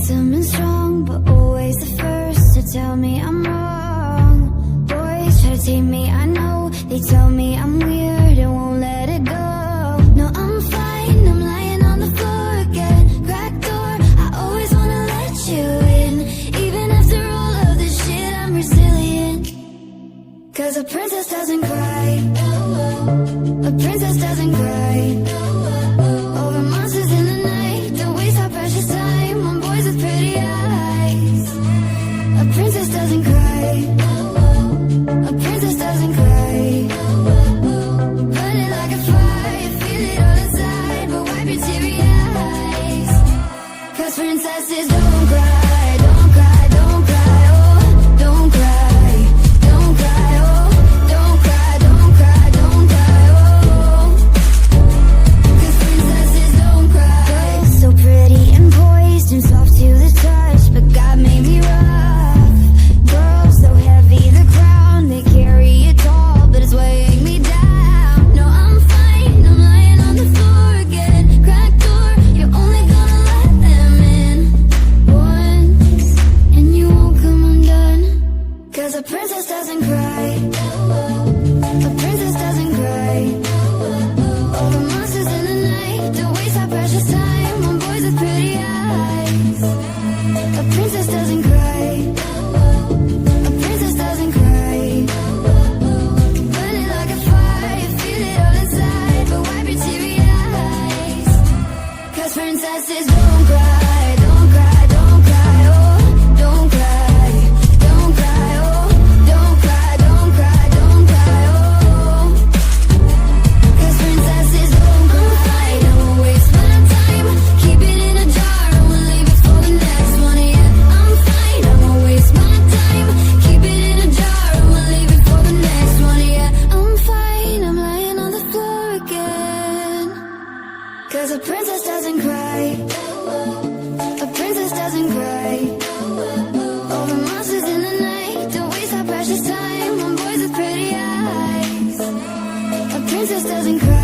handsome and strong, but always the first to tell me I'm wrong. Boys try to tame me, I know. They tell me I'm weird and won't let it go. No, I'm fine, I'm lying on the floor again. Cracked door, I always wanna let you in. Even after all of this shit, I'm resilient. Cause a princess doesn't cry. A princess doesn't cry. Over monsters in the night, don't waste our precious time on boys with pretty eyes. A princess doesn't cry. A princess doesn't cry. Burning like a fire, feel it all inside, but wipe your teary eyes. Cause princesses don't cry, don't cry, don't cry, oh, don't cry, don't cry, oh, don't cry, don't cry, don't cry, oh. Cause princesses don't cry. So pretty and poised and soft to the touch, but God made me rough. Girls so heavy, the crown they carry it tall, but it's weighing me down. No, I'm fine, I'm lying on the floor again. Cracked door, you're only gonna let them in once, and you won't come undone. Cause a princess doesn't cry. A princess doesn't cry. Over monsters in the night, don't waste our precious time on boys with pretty eyes. A princess doesn't cry. A princess doesn't cry. Burning like a fire, feel it all inside, but wipe your teary eyes. Cause princesses don't cry, don't cry, don't cry, oh, don't cry, don't cry, oh, don't cry, don't cry, don't cry, oh. Cause princesses don't cry, I won't waste my time, keep it in a jar, I won't leave it for the next one, yeah, I'm fine, I won't waste my time, keep it in a jar, I won't leave it for the next one, yeah, I'm fine, I'm lying on the floor again. Cause a princess doesn't cry. A princess doesn't cry. Over monsters in the night, don't waste our precious time on boys with pretty eyes. A princess doesn't cry.